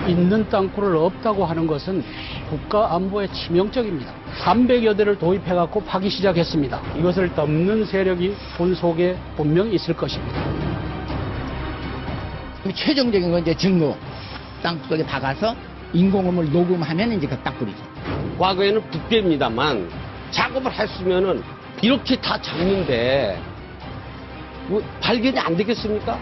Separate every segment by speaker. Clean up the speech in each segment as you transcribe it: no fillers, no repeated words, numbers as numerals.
Speaker 1: 있는 땅굴을 없다고 하는 것은 국가 안보에 치명적입니다. 300여 대를 도입해갖고 파기 시작했습니다. 이것을 덮는 세력이 본 속에 분명히 있을 것입니다.
Speaker 2: 최종적인 건 이제 증거. 땅속에 박아서 인공음을 녹음하면 이제 그 땅굴이죠.
Speaker 3: 과거에는 붓배입니다만 작업을 했으면은 이렇게 다 잡는데 뭐 발견이 안 되겠습니까?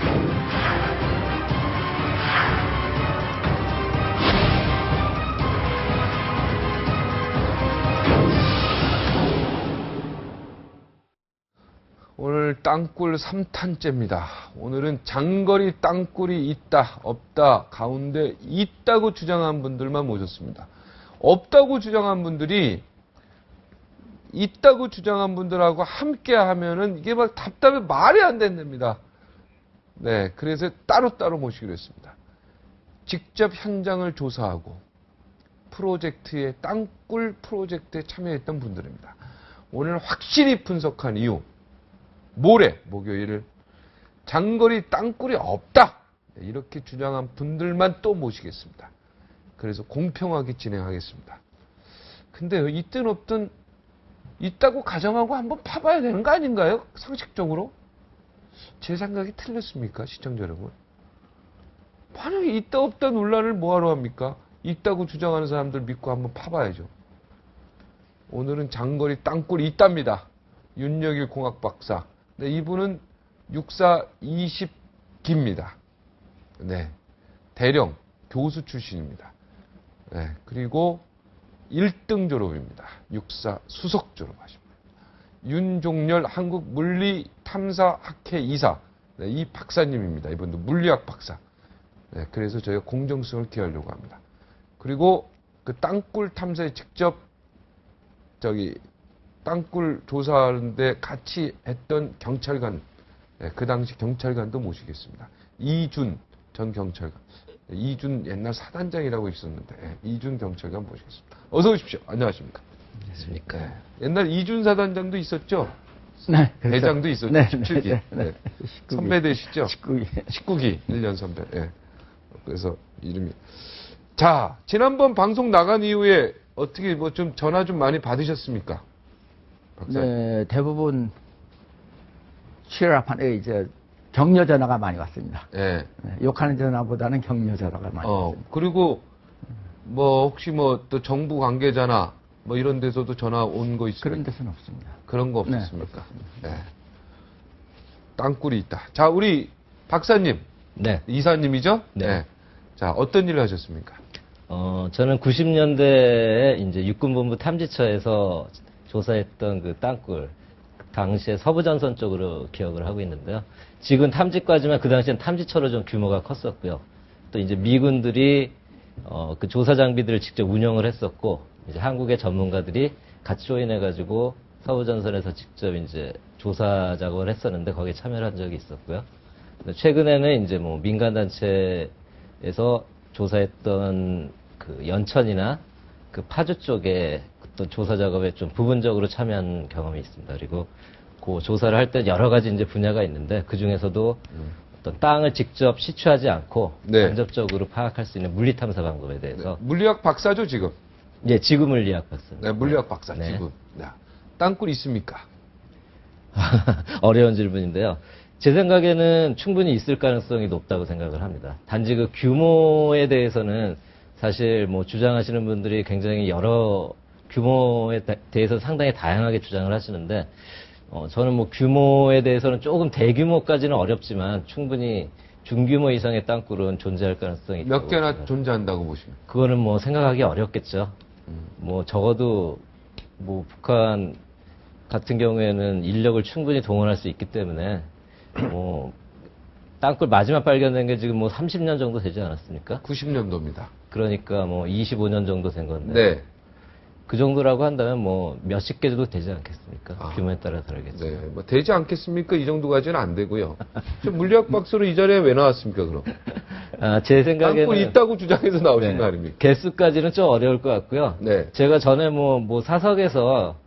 Speaker 4: 오늘 땅굴 3탄째입니다. 오늘은 장거리 땅굴이 있다, 없다, 가운데 있다고 주장한 분들만 모셨습니다. 없다고 주장한 분들이 있다고 주장한 분들하고 함께 하면은 이게 막 답답해 말이 안 된답니다. 네, 그래서 따로따로 모시기로 했습니다. 직접 현장을 조사하고 프로젝트에, 땅굴 프로젝트에 참여했던 분들입니다. 오늘 확실히 분석한 이유, 모레 목요일을 장거리 땅굴이 없다 이렇게 주장한 분들만 또 모시겠습니다. 그래서 공평하게 진행하겠습니다. 근데 있든 없든 있다고 가정하고 한번 파봐야 되는 거 아닌가요? 상식적으로? 제 생각이 틀렸습니까? 시청자 여러분. 만약에 있다 없다 논란을 뭐하러 합니까? 있다고 주장하는 사람들 믿고 한번 파봐야죠. 오늘은 장거리 땅굴이 있답니다. 윤여길 공학 박사. 네, 이분은 64 20기입니다. 네, 대령 교수 출신입니다. 네, 그리고 1등 졸업입니다. 64 수석 졸업하십니다. 윤종렬 한국물리탐사학회 이사. 네, 이 박사님입니다. 이분도 물리학 박사. 네, 그래서 저희가 공정성을 기하려고 합니다. 그리고 그 땅굴 탐사에 직접 땅굴 조사하는데 같이 했던 경찰관, 네, 그 당시 경찰관도 모시겠습니다. 이준 전 경찰관. 네, 이준 옛날 사단장이라고 있었는데, 네, 이준 경찰관 모시겠습니다. 어서 오십시오. 안녕하십니까.
Speaker 5: 안녕하십니까.
Speaker 4: 네, 옛날 이준 사단장도 있었죠?
Speaker 2: 네.
Speaker 4: 대장도 있었죠?
Speaker 2: 네,
Speaker 4: 17기.
Speaker 2: 네,
Speaker 4: 네.
Speaker 2: 네.
Speaker 4: 선배 되시죠?
Speaker 2: 19기.
Speaker 4: 19기. 1년 선배. 네. 그래서 이름이. 자, 지난번 방송 나간 이후에 어떻게 뭐 좀 전화 좀 많이 받으셨습니까?
Speaker 2: 네, 대부분 취업하는 이제 격려 전화가 많이 왔습니다.
Speaker 4: 예.
Speaker 2: 네, 욕하는 전화보다는 격려 전화가 많이 왔습니다.
Speaker 4: 그리고 뭐 혹시 뭐 또 정부 관계자나 뭐 이런 데서도 전화 온 거 있습니까?
Speaker 2: 그런 데서는 없습니다.
Speaker 4: 그런 거
Speaker 2: 네,
Speaker 4: 없었습니까? 네. 땅굴이 있다. 자, 우리 박사님.
Speaker 5: 네.
Speaker 4: 이사님이죠?
Speaker 5: 네.
Speaker 4: 자, 어떤 일을 하셨습니까?
Speaker 5: 저는 90년대에 이제 육군본부 탐지처에서 조사했던 그 땅굴, 당시에 서부전선 쪽으로 기억을 하고 있는데요. 지금 탐지과지만 그 당시엔 탐지처로 좀 규모가 컸었고요. 또 이제 미군들이 그 조사 장비들을 직접 운영을 했었고, 이제 한국의 전문가들이 같이 조인해가지고 서부전선에서 직접 이제 조사 작업을 했었는데 거기에 참여를 한 적이 있었고요. 최근에는 이제 뭐 민간단체에서 조사했던 그 연천이나 그 파주 쪽에 어떤 조사 작업에 좀 부분적으로 참여한 경험이 있습니다. 그리고 그 조사를 할 때 여러 가지 이제 분야가 있는데 그 중에서도 어떤 땅을 직접 시추하지 않고
Speaker 4: 네.
Speaker 5: 간접적으로 파악할 수 있는 물리탐사 방법에 대해서
Speaker 4: 네. 물리학 박사죠, 지금?
Speaker 5: 예, 지구물리학 박사입니다.
Speaker 4: 네, 물리학 박사,
Speaker 5: 네.
Speaker 4: 지금. 네. 땅굴 있습니까?
Speaker 5: 어려운 질문인데요. 제 생각에는 충분히 있을 가능성이 높다고 생각을 합니다. 단지 그 규모에 대해서는 사실 뭐 주장하시는 분들이 굉장히 여러 규모에 대해서 상당히 다양하게 주장을 하시는데, 저는 뭐 규모에 대해서는 조금 대규모까지는 어렵지만 충분히 중규모 이상의 땅굴은 존재할 가능성이 있다고
Speaker 4: 몇 개나
Speaker 5: 생각합니다.
Speaker 4: 존재한다고 보십니까?
Speaker 5: 그거는 뭐 생각하기 어렵겠죠. 뭐 적어도 뭐 북한 같은 경우에는 인력을 충분히 동원할 수 있기 때문에 뭐 땅굴 마지막 발견된 게 지금 뭐 30년 정도 되지 않았습니까?
Speaker 4: 90년도입니다.
Speaker 5: 그러니까 뭐 25년 정도 된 건데.
Speaker 4: 네.
Speaker 5: 그 정도라고 한다면 뭐 몇십 개 정도 되지 않겠습니까?
Speaker 4: 아.
Speaker 5: 규모에 따라 다르겠죠.
Speaker 4: 네, 뭐 되지 않겠습니까? 이 정도까지는 안 되고요. 저 물리학 박사로 이 자리에 왜 나왔습니까, 그럼?
Speaker 5: 제 생각에는
Speaker 4: 땅굴 있다고 주장해서 나오신
Speaker 5: 네,
Speaker 4: 거 아닙니까?
Speaker 5: 개수까지는 좀 어려울 것 같고요.
Speaker 4: 네.
Speaker 5: 제가 전에 뭐 사석에서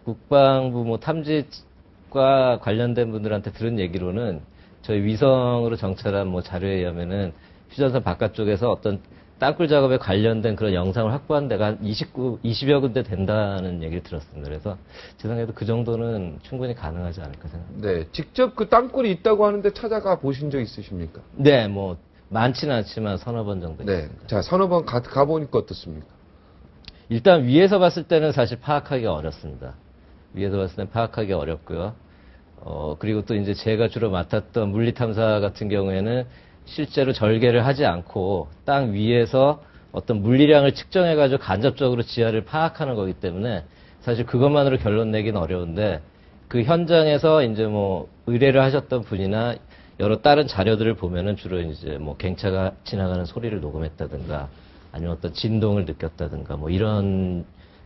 Speaker 5: 국방부 뭐 탐지과 관련된 분들한테 들은 얘기로는 저희 위성으로 정찰한 뭐 자료에 의하면은 휴전선 바깥쪽에서 어떤 땅굴 작업에 관련된 그런 영상을 확보한 데가 한 20여 군데 된다는 얘기를 들었습니다. 그래서 제 생각에도 그 정도는 충분히 가능하지 않을까 생각합니다.
Speaker 4: 네, 직접 그 땅굴이 있다고 하는데 찾아가 보신 적 있으십니까?
Speaker 5: 네, 뭐 많지는 않지만 서너 번 정도
Speaker 4: 네.
Speaker 5: 있습니다.
Speaker 4: 자, 서너 번 가보니까 어떻습니까?
Speaker 5: 일단 위에서 봤을 때는 사실 파악하기가 어렵습니다. 위에서 봤을 때는 파악하기 어렵고요. 그리고 또 이제 제가 주로 맡았던 물리탐사 같은 경우에는 실제로 절개를 하지 않고 땅 위에서 어떤 물리량을 측정해가지고 간접적으로 지하를 파악하는 거기 때문에 사실 그것만으로 결론 내기는 어려운데 그 현장에서 이제 뭐 의뢰를 하셨던 분이나 여러 다른 자료들을 보면은 주로 이제 뭐 갱차가 지나가는 소리를 녹음했다든가 아니면 어떤 진동을 느꼈다든가 뭐 이런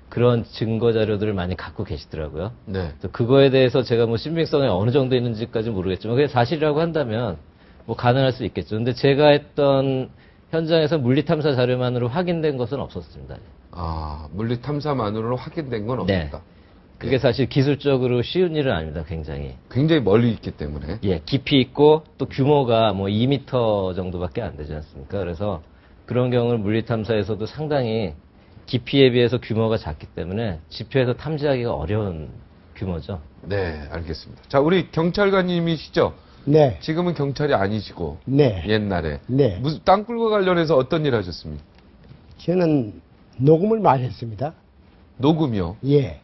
Speaker 5: 그런 증거 자료들을 많이 갖고 계시더라고요.
Speaker 4: 네.
Speaker 5: 또 그거에 대해서 제가 뭐 신빙성이 어느 정도 있는지까지 모르겠지만 그게 사실이라고 한다면 뭐 가능할 수 있겠죠. 근데 제가 했던 현장에서 물리탐사 자료만으로 확인된 것은 없었습니다.
Speaker 4: 아, 물리 탐사만으로 확인된 건
Speaker 5: 네.
Speaker 4: 없다.
Speaker 5: 그게 사실 기술적으로 쉬운 일은 아닙니다. 굉장히.
Speaker 4: 굉장히 멀리 있기 때문에.
Speaker 5: 예, 깊이 있고 또 규모가 뭐 2m 정도밖에 안 되지 않습니까? 그래서 그런 경우는 물리탐사에서도 상당히 깊이에 비해서 규모가 작기 때문에 지표에서 탐지하기가 어려운 규모죠.
Speaker 4: 네, 알겠습니다. 자, 우리 경찰관님이시죠?
Speaker 6: 네,
Speaker 4: 지금은 경찰이 아니시고
Speaker 6: 네,
Speaker 4: 옛날에
Speaker 6: 네.
Speaker 4: 무슨 땅굴과 관련해서 어떤 일 하셨습니까?
Speaker 6: 저는 녹음을 많이 했습니다.
Speaker 4: 녹음이요.
Speaker 6: 예.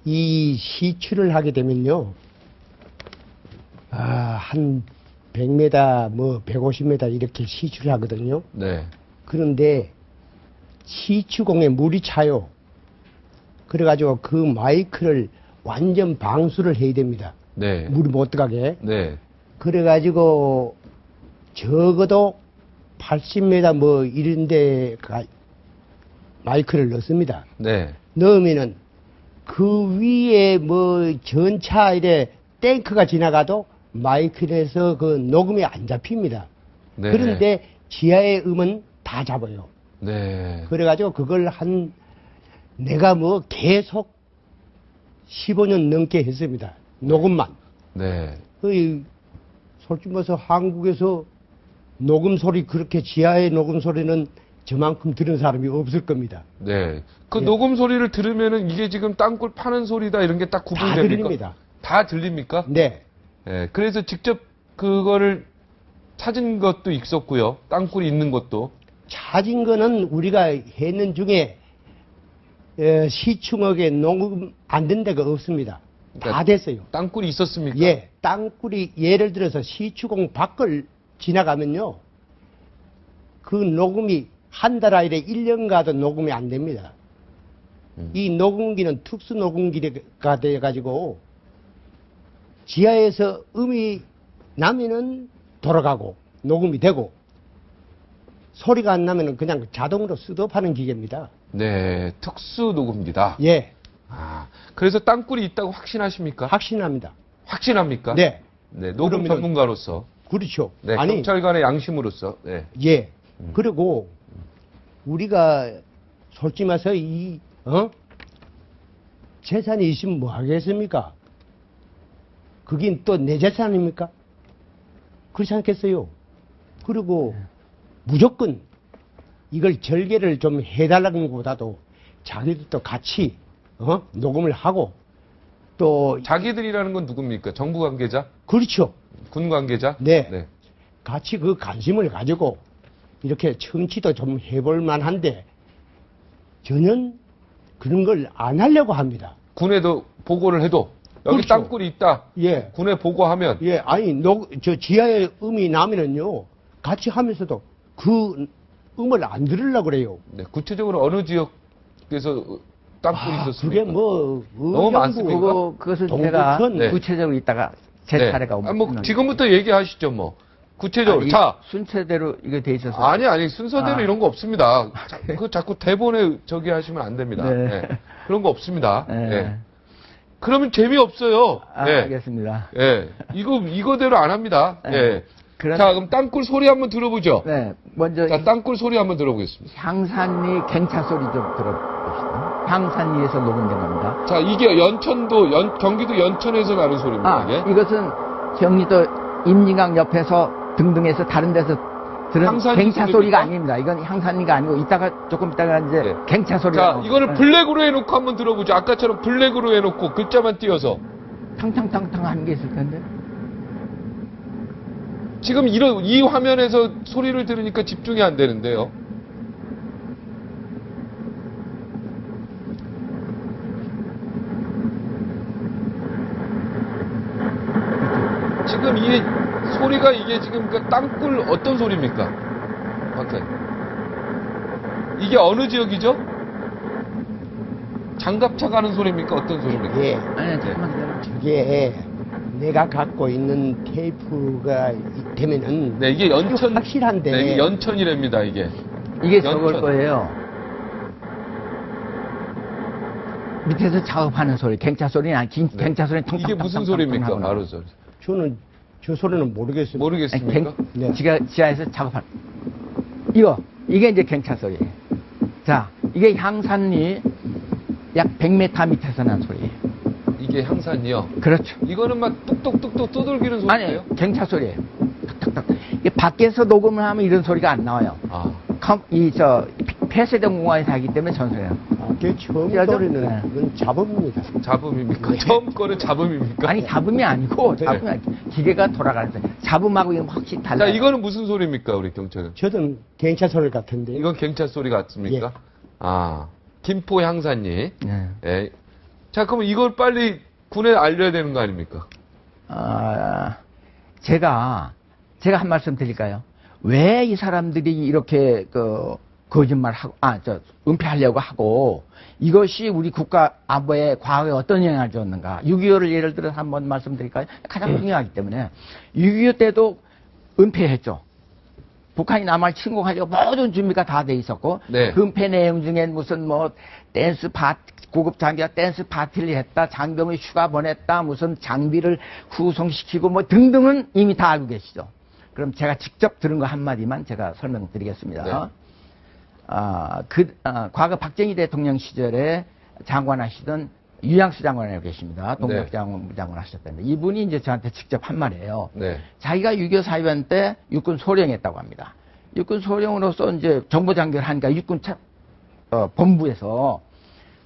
Speaker 6: 이 시추를 하게 되면요, 한 100m, 뭐 150m 이렇게 시추를 하거든요.
Speaker 4: 네.
Speaker 6: 그런데 시추공에 물이 차요. 그래가지고 그 마이크를 완전 방수를 해야 됩니다.
Speaker 4: 네.
Speaker 6: 물이 못 들어가게.
Speaker 4: 네.
Speaker 6: 그래가지고 적어도 80m 뭐 이런데 마이크를 넣습니다.
Speaker 4: 네.
Speaker 6: 넣으면은 그 위에 뭐 전차 이래 탱크가 지나가도 마이크에서 그 녹음이 안 잡힙니다.
Speaker 4: 네.
Speaker 6: 그런데 지하의 음은 다 잡아요.
Speaker 4: 네.
Speaker 6: 그래가지고 그걸 내가 뭐 계속 15년 넘게 했습니다. 녹음만.
Speaker 4: 네.
Speaker 6: 솔직히 말해서 한국에서 녹음 소리, 그렇게 지하의 녹음 소리는 저만큼 들은 사람이 없을 겁니다.
Speaker 4: 네. 그
Speaker 6: 예.
Speaker 4: 녹음 소리를 들으면은 이게 지금 땅굴 파는 소리다 이런 게 딱
Speaker 6: 다
Speaker 4: 구분됩니까?
Speaker 6: 들립니다.
Speaker 4: 다 들립니까?
Speaker 6: 네.
Speaker 4: 네. 그래서 직접 그거를 찾은 것도 있었고요. 땅굴이 있는 것도.
Speaker 6: 찾은 거는 우리가 했는 중에 시충역에 녹음 안 된 데가 없습니다. 다
Speaker 4: 그러니까
Speaker 6: 됐어요.
Speaker 4: 땅굴이 있었습니까?
Speaker 6: 예, 땅굴이 예를 들어서 시추공 밖을 지나가면요, 그 녹음이 한 달 아이래 1년 가도 녹음이 안 됩니다. 이 녹음기는 특수 녹음기가 돼가지고 지하에서 음이 나면은 돌아가고 녹음이 되고 소리가 안 나면은 그냥 자동으로 스톱하는 기계입니다.
Speaker 4: 네. 특수 녹음기다.
Speaker 6: 예,
Speaker 4: 아, 그래서 땅굴이 있다고 확신하십니까?
Speaker 6: 확신합니다.
Speaker 4: 확신합니까?
Speaker 6: 네,
Speaker 4: 네. 녹음
Speaker 6: 그러면은-
Speaker 4: 전문가로서.
Speaker 6: 그렇죠.
Speaker 4: 네.
Speaker 6: 아니,
Speaker 4: 경찰관의 양심으로서. 네.
Speaker 6: 예. 그리고 우리가 솔직히 말해서 재산이 있으면 뭐 하겠습니까? 그긴 또 내 재산입니까? 그렇지 않겠어요? 그리고 무조건 이걸 절개를 좀 해달라는 것보다도 자기들도 같이 녹음을 하고 또
Speaker 4: 자기들이라는 건 누굽니까? 정부 관계자?
Speaker 6: 그렇죠.
Speaker 4: 군 관계자?
Speaker 6: 네. 같이 그 관심을 가지고 이렇게 청취도 좀 해볼 만한데 전혀 그런 걸 안 하려고 합니다.
Speaker 4: 군에도 보고를 해도 여기
Speaker 6: 그렇죠.
Speaker 4: 땅굴이 있다.
Speaker 6: 예.
Speaker 4: 군에 보고하면
Speaker 6: 예, 아니, 저 지하에 음이 나면은요, 같이 하면서도 그 음을 안 들으려고 그래요.
Speaker 4: 네, 구체적으로 어느 지역에서 땅굴이 있었습니까?
Speaker 6: 그게 뭐,
Speaker 4: 너무 많습니까?
Speaker 2: 그것을
Speaker 6: 동북편?
Speaker 2: 제가
Speaker 4: 네.
Speaker 2: 구체적으로 이따가 제
Speaker 4: 네.
Speaker 2: 차례가 오면.
Speaker 4: 뭐 지금부터 얘기하시죠, 뭐. 구체적으로.
Speaker 2: 아니,
Speaker 4: 자,
Speaker 2: 순서대로 이게 돼 있어서.
Speaker 4: 아니, 순서대로
Speaker 2: 아.
Speaker 4: 이런 거 없습니다. 그 자꾸 대본에 저기 하시면 안 됩니다.
Speaker 2: 네.
Speaker 4: 네. 그런 거 없습니다.
Speaker 2: 네.
Speaker 4: 네. 그러면 재미없어요. 네.
Speaker 2: 알겠습니다.
Speaker 4: 예. 이거대로 안 합니다.
Speaker 2: 네.
Speaker 4: 예.
Speaker 2: 그럼-
Speaker 4: 자, 그럼 땅굴 소리 한번 들어보죠.
Speaker 2: 네, 먼저
Speaker 4: 자, 땅굴 소리 한번 들어보겠습니다.
Speaker 2: 향산리 갱차 소리 좀 들어봅시다. 향산리에서 녹음된 겁니다.
Speaker 4: 자, 이게 경기도 연천에서 나는 소리입니다, 이게.
Speaker 2: 이것은 경기도 임진강 옆에서 등등해서 다른 데서 들은
Speaker 4: 향산이
Speaker 2: 갱차
Speaker 4: 소리입니까?
Speaker 2: 소리가 아닙니다. 이건 향산이가 아니고 조금 있다가 이제
Speaker 4: 네.
Speaker 2: 갱차 소리가.
Speaker 4: 자, 이거를 블랙으로 해놓고 한번 들어보죠. 아까처럼 블랙으로 해놓고 글자만 띄어서.
Speaker 2: 탕탕탕탕 하는 게 있을 텐데.
Speaker 4: 지금 이 화면에서 소리를 들으니까 집중이 안 되는데요. 지금 이 소리가 이게 지금 그 땅굴 어떤 소리입니까? 박사님. 이게 어느 지역이죠? 장갑차 가는 소리입니까? 어떤 소리입니까?
Speaker 6: 예,
Speaker 2: 아니, 잠깐만 기다려.
Speaker 6: 저게 내가 갖고 있는 테이프가 되면은
Speaker 4: 네, 이게 연천.
Speaker 6: 확실한데.
Speaker 4: 네, 이게 연천이랍니다, 이게.
Speaker 2: 이게
Speaker 4: 연천.
Speaker 2: 저걸 거예요. 밑에서 작업하는 소리, 갱차 소리는 아니, 갱차 소리는 통
Speaker 4: 이게 무슨 소리입니까? 바로 저.
Speaker 6: 저는 저 소리는 모르겠습니다.
Speaker 4: 모르겠습니까?
Speaker 6: 네.
Speaker 2: 지하에서 작업하는. 이게 이제 갱차 소리예요. 자, 이게 향산리 약 100m 밑에서 난 소리예요.
Speaker 4: 이게 향산이요.
Speaker 2: 그렇죠.
Speaker 4: 이거는 막 뚝뚝뚝뚝 두들기는 소리예요?
Speaker 2: 아니, 갱차 소리예요. 탁탁탁. 이게 밖에서 녹음을 하면 이런 소리가 안 나와요.
Speaker 4: 아.
Speaker 2: 폐쇄된 공간에서 하기 때문에 전소리예요.
Speaker 6: 그 처음
Speaker 2: 그래야죠?
Speaker 6: 소리는
Speaker 2: 네.
Speaker 6: 그건 잡음입니다.
Speaker 4: 잡음입니까?
Speaker 2: 네.
Speaker 4: 처음 거는 잡음입니까?
Speaker 2: 아니, 잡음이 아니고,
Speaker 4: 네.
Speaker 2: 잡음이 아니고, 기계가 돌아가는 소리. 잡음하고 이건 확실히
Speaker 4: 자,
Speaker 2: 달라요.
Speaker 4: 이거는 무슨 소리입니까, 우리 경찰은?
Speaker 6: 저는 갱차 소리 같은데.
Speaker 4: 이건 경찰 소리 같습니까?
Speaker 6: 예.
Speaker 4: 아, 김포 향산리.
Speaker 2: 네.
Speaker 4: 예. 자, 그러면 이걸 빨리 군에 알려야 되는 거 아닙니까?
Speaker 2: 제가 한 말씀 드릴까요? 왜 이 사람들이 이렇게 거짓말하고 은폐하려고 하고 이것이 우리 국가 안보에 과거에 어떤 영향을 줬는가? 6.25를 예를 들어서 한번 말씀드릴까요? 가장 중요하기 때문에 6.25 때도 은폐했죠. 북한이 남한을 침공하려고 모든 준비가 다 돼 있었고
Speaker 4: 네.
Speaker 2: 그 은폐 내용 중에 무슨 고급 장비가 댄스 파티를 했다, 장병을 휴가 보냈다, 무슨 장비를 후송시키고 뭐 등등은 이미 다 알고 계시죠. 그럼 제가 직접 들은 거 한마디만 제가 설명드리겠습니다.
Speaker 4: 네.
Speaker 2: 과거 박정희 대통령 시절에 장관하시던 유양수 장관이라고 계십니다. 동력장관 하셨다는데 이분이 이제 저한테 직접 한 말이에요.
Speaker 4: 네.
Speaker 2: 자기가 6.25 사변 때 육군 소령했다고 합니다. 육군 소령으로서 이제 정보 장교를 하니까 육군 본부에서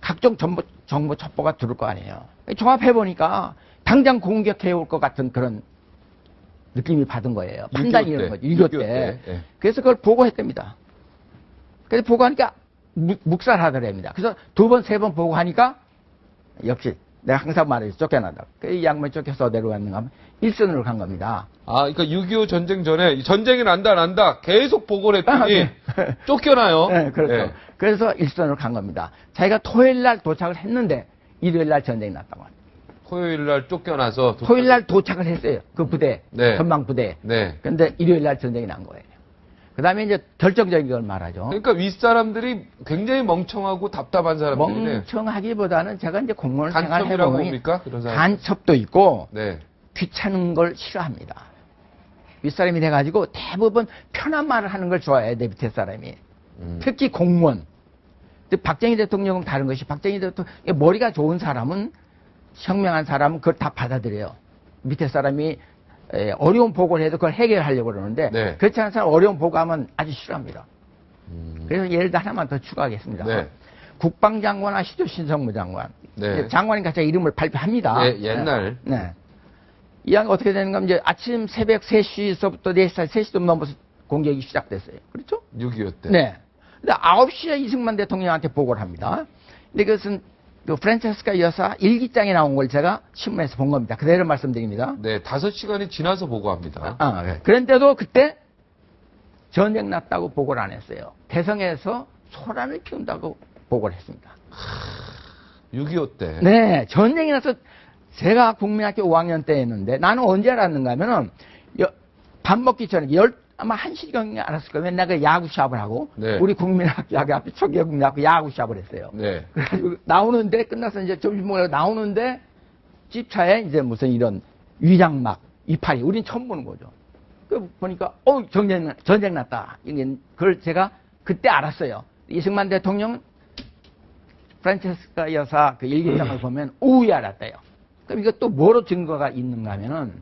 Speaker 2: 각종 정보 첩보가 들을 거 아니에요. 종합해보니까 당장 공격해 올 것 같은 그런 느낌이 받은 거예요. 판단이 이런 거죠. 6.25 때.
Speaker 4: 예.
Speaker 2: 그래서 그걸 보고했답니다. 그래서 보고하니까 묵살하더랍니다. 그래서 2번, 3번 보고하니까 역시 내가 항상 말해요. 쫓겨난다. 이 양반이 쫓겨서 어디로 갔는가 하면 일선으로 간 겁니다.
Speaker 4: 아, 그러니까 6.25 전쟁 전에 이 전쟁이 난다 계속 보고를 했더니
Speaker 2: 네.
Speaker 4: 쫓겨나요.
Speaker 2: 네, 그렇죠.
Speaker 4: 예.
Speaker 2: 그래서 일선으로 간 겁니다. 자기가 토요일 날 도착을 했는데 일요일 날 전쟁이 났다고 합니다.
Speaker 4: 토요일 날 쫓겨나서
Speaker 2: 토요일 날 도착을 했어요. 그 부대,
Speaker 4: 네.
Speaker 2: 전방 부대.
Speaker 4: 네.
Speaker 2: 근데 일요일 날 전쟁이 난 거예요. 그 다음에 이제 결정적인 걸 말하죠.
Speaker 4: 그러니까 윗사람들이 굉장히 멍청하고 답답한 사람들이네.
Speaker 2: 멍청하기보다는 제가 이제 공무원 생활
Speaker 4: 간첩이라고
Speaker 2: 해보니
Speaker 4: 봅니까? 그런 사람.
Speaker 2: 간첩도 있고
Speaker 4: 네.
Speaker 2: 귀찮은 걸 싫어합니다. 윗사람이 돼가지고 대부분 편한 말을 하는 걸 좋아해요. 내 밑에 사람이. 특히 공무원. 근데 박정희 대통령은 다른 것이 박정희 대통령 머리가 좋은 사람은 현명한 사람은 그걸 다 받아들여요. 밑에 사람이 어려운 보고를 해도 그걸 해결하려고 그러는데
Speaker 4: 네.
Speaker 2: 그렇지 않은 사람 어려운 보고하면 아주 싫어합니다. 그래서 예를 들어 하나만 더 추가하겠습니다.
Speaker 4: 네.
Speaker 2: 국방장관 아시죠? 신성무 장관.
Speaker 4: 네.
Speaker 2: 장관이니까 제가 이름을 발표합니다.
Speaker 4: 네, 옛날.
Speaker 2: 네. 이 양이 어떻게 되는가 하면 이제 아침 새벽 3시서부터 4시, 3시 좀 넘어서 공격이 시작됐어요. 그렇죠?
Speaker 4: 6.25 때.
Speaker 2: 네. 근데 9시에 이승만 대통령한테 보고를 합니다. 근데 그것은 그 프란체스카 여사 일기장에 나온 걸 제가 신문에서 본 겁니다. 그대로 말씀드립니다.
Speaker 4: 네, 5시간이 지나서 보고합니다.
Speaker 2: 그런데도 그때 전쟁 났다고 보고를 안 했어요. 대성에서 소란을 피운다고 보고를 했습니다.
Speaker 4: 6.25 때.
Speaker 2: 네, 전쟁이 나서 제가 국민학교 5학년 때 했는데 나는 언제 알았는가 하면은 밥 먹기 전에 아마 1시경에 알았을 거예요. 맨날 그 야구 샵을 하고
Speaker 4: 네.
Speaker 2: 우리 국민학교 앞에 초기국민학교 야구 샵을 했어요.
Speaker 4: 네.
Speaker 2: 그래가지고 나오는데 끝나서 이제 점심 먹으러 나오는데 집차에 이제 무슨 이런 위장막 이파리 우린 처음 보는 거죠. 그 보니까 전쟁 났다. 그걸 제가 그때 알았어요. 이승만 대통령 프란체스카 여사 그 일기장을 보면 오후에 알았대요. 그럼 이것도 뭐로 증거가 있는가 하면은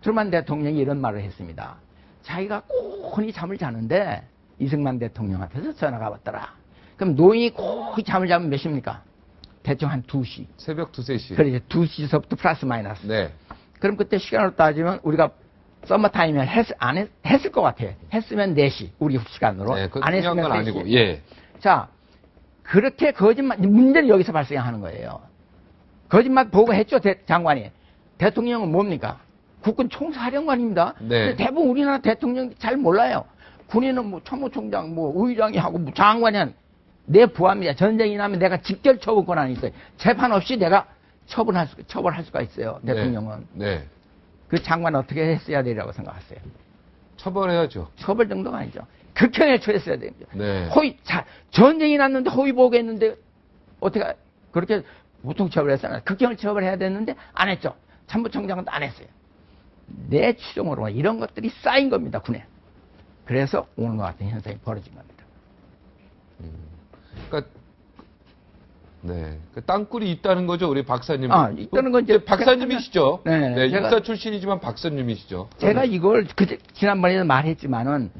Speaker 2: 트루만 대통령이 이런 말을 했습니다. 자기가 곤히 잠을 자는데 이승만 대통령 앞에서 전화가 왔더라. 그럼 노인이 곤히 잠을 자면 몇 시입니까? 대충 한 2시.
Speaker 4: 새벽 2, 3시.
Speaker 2: 그래, 2시서부터 플러스 마이너스.
Speaker 4: 네.
Speaker 2: 그럼 그때 시간으로 따지면 우리가 서머타임이면 했을 것 같아요. 했으면 4시, 우리 시간으로.
Speaker 4: 네, 그건
Speaker 2: 안
Speaker 4: 중요한
Speaker 2: 했으면
Speaker 4: 건
Speaker 2: 3시.
Speaker 4: 아니고, 예.
Speaker 2: 자, 그렇게 거짓말, 문제는 여기서 발생하는 거예요. 거짓말 보고했죠, 장관이. 대통령은 뭡니까? 국군 총사령관입니다.
Speaker 4: 네.
Speaker 2: 근데 대부분 우리나라 대통령 잘 몰라요. 군인은 뭐 참모총장, 뭐 의장이 하고 뭐 장관이 한 내 부하입니다. 전쟁이 나면 내가 직결 처분 권한이 있어요. 재판 없이 내가 처벌할 수가 있어요. 대통령은.
Speaker 4: 네.
Speaker 2: 그 장관 어떻게 했어야 되리라고 생각하세요?
Speaker 4: 처벌해야죠.
Speaker 2: 처벌 정도가 아니죠. 극형에 처했어야 됩니다.
Speaker 4: 네.
Speaker 2: 전쟁이 났는데 허위 보고했는데 어떻게 그렇게 보통 처벌했잖아요. 극형을 처벌해야 됐는데 안 했죠. 참모총장은 안 했어요. 내 추정으로 이런 것들이 쌓인 겁니다, 군에. 그래서 오늘과 같은 현상이 벌어진 겁니다.
Speaker 4: 그러니까 네, 그 땅굴이 있다는 거죠, 우리 박사님.
Speaker 2: 있다는 건 이제
Speaker 4: 박사님이시죠.
Speaker 2: 네,
Speaker 4: 네,
Speaker 2: 제가-
Speaker 4: 육사 출신이지만 박사님이시죠.
Speaker 2: 제가 이걸 지난번에도 말했지만은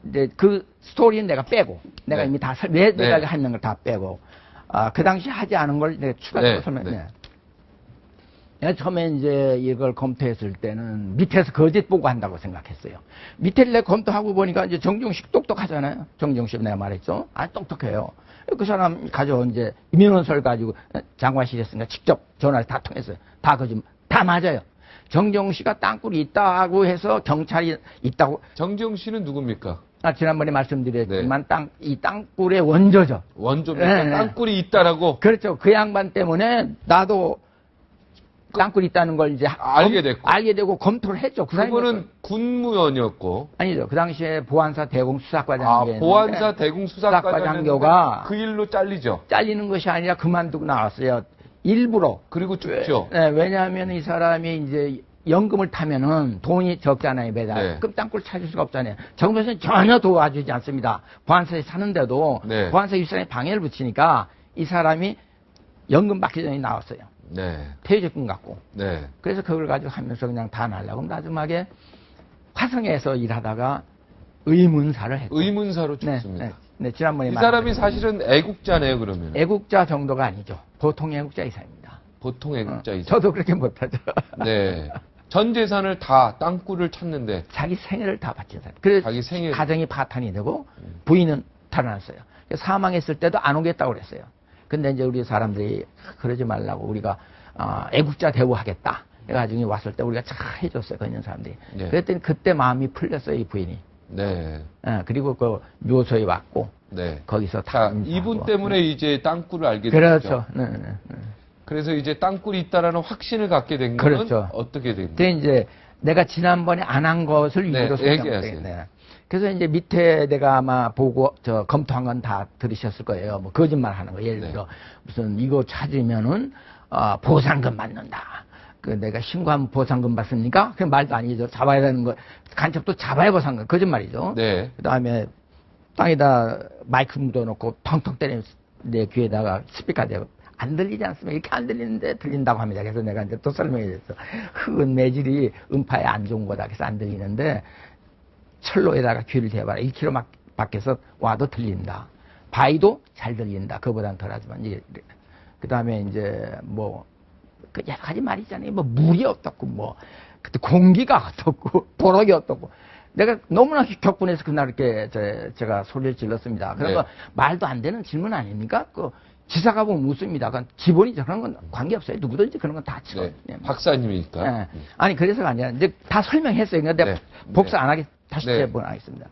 Speaker 2: 이제 그 스토리는 내가 빼고 내가
Speaker 4: 네.
Speaker 2: 이미 다 왜 내가
Speaker 4: 네.
Speaker 2: 하는 걸 다 빼고 그 당시 하지 않은 걸 내가 추가로
Speaker 4: 네,
Speaker 2: 설명.
Speaker 4: 네.
Speaker 2: 네. 내가 처음에 이제 이걸 검토했을 때는 밑에서 거짓 보고 한다고 생각했어요. 밑에를 내가 검토하고 보니까 이제 정종식 똑똑하잖아요. 정종식 내가 말했죠. 똑똑해요. 그 사람 가져온 이제 민원서를 가지고 장관실에 있으니까 직접 전화를 다 통했어요. 다 맞아요. 정종식가 땅굴이 있다고 해서 경찰이 있다고.
Speaker 4: 정지용 씨는 누굽니까?
Speaker 2: 지난번에 말씀드렸지만 이 땅굴의 원조죠.
Speaker 4: 원조입니까?
Speaker 2: 네.
Speaker 4: 땅굴이 있다라고
Speaker 2: 그렇죠. 그 양반 때문에 나도 땅굴이 있다는 걸 이제 알게 되고 검토를 했죠.
Speaker 4: 그분은 군무원이었고
Speaker 2: 아니죠. 그 당시에 보안사 대공 수사과장
Speaker 4: 보안사 대공 수사과장교가
Speaker 2: 수사과장교가
Speaker 4: 그 일로 잘리죠.
Speaker 2: 잘리는 것이 아니라 그만두고 나왔어요. 일부러.
Speaker 4: 그리고 죽죠.
Speaker 2: 왜냐하면 이 사람이 이제 연금을 타면은 돈이 적잖아요, 매달.
Speaker 4: 네.
Speaker 2: 그럼 땅굴 찾을 수가 없잖아요. 정부에서는 전혀 도와주지 않습니다. 보안사에 사는데도
Speaker 4: 네.
Speaker 2: 보안사 입사에 방해를 붙이니까 이 사람이 연금 받기 전에 나왔어요.
Speaker 4: 네.
Speaker 2: 퇴직금 갖고.
Speaker 4: 네.
Speaker 2: 그래서 그걸 가지고 하면서 그냥 다 날라고 마지막에 화성에서 일하다가 의문사를 했고.
Speaker 4: 의문사로 죽습니다.
Speaker 2: 네, 지난번에
Speaker 4: 이 사람이 사실은 애국자네요, 그러면.
Speaker 2: 애국자 정도가 아니죠. 보통 애국자 이사입니다.
Speaker 4: 보통 애국자 이사.
Speaker 2: 저도 그렇게 못하죠.
Speaker 4: 네. 전 재산을 다 땅굴을 찾는데
Speaker 2: 자기 생애를 다 바친 사람. 그래서
Speaker 4: 자기 생애
Speaker 2: 가정이 파탄이 되고 부인은 탈환했어요. 사망했을 때도 안 오겠다고 그랬어요. 근데 이제 우리 사람들이 그러지 말라고 우리가 애국자 대우하겠다. 그래가지고 왔을 때 우리가 잘 해줬어요. 그 있는 사람들이.
Speaker 4: 네.
Speaker 2: 그랬더니 그때 마음이 풀렸어요. 이 부인이.
Speaker 4: 네.
Speaker 2: 그리고 그 묘소에 왔고
Speaker 4: 네.
Speaker 2: 거기서
Speaker 4: 자,
Speaker 2: 다
Speaker 4: 이분 때문에 이제 땅굴을 알게
Speaker 2: 그렇죠.
Speaker 4: 됐죠. 그래서 이제 땅굴이 있다라는 확신을 갖게 된 거는
Speaker 2: 그렇죠.
Speaker 4: 어떻게 됩니까?
Speaker 2: 그때 이제 내가 지난번에 안 한 것을 위주로
Speaker 4: 얘기하세요.
Speaker 2: 그래서 이제 밑에 내가 아마 보고 검토한 건 다 들으셨을 거예요. 뭐 거짓말 하는 거. 예를 들어 무슨 이거 찾으면은 보상금 받는다. 그 내가 신고하면 보상금 받습니까? 그 말도 아니죠. 잡아야 되는 거. 간첩도 잡아야 보상금. 거짓말이죠.
Speaker 4: 네.
Speaker 2: 그다음에 땅에다 마이크 묻어놓고 텅텅 때리면 내 귀에다가 스피커 대고 안 들리지 않습니까? 이렇게 안 들리는데 들린다고 합니다. 그래서 내가 이제 또 설명해줬어. 흙은 매질이 음파에 안 좋은 거다. 그래서 안 들리는데 철로에다가 귀를 대봐라. 1km 밖에서 와도 들린다. 바위도 잘 들린다. 그거보단 덜하지만 그 다음에 이제 뭐 그 여러 가지 말이 있잖아요. 뭐 물이 어떻고 뭐 그때 공기가 어떻고 도로기 어떻고. 내가 너무나 격분해서 그날 이렇게 제가 소리를 질렀습니다. 그래서 말도 안 되는 질문 아닙니까? 그 지사가 보면 묻습니다. 그건 기본이죠. 그런 건 관계없어요. 누구든지 그런 건 다 치고.
Speaker 4: 박사님이니까.
Speaker 2: 아니 그래서가 아니라 이제 다 설명했어요. 근데 복사 안 하게 다시
Speaker 4: 네.
Speaker 2: 한번 하겠습니다.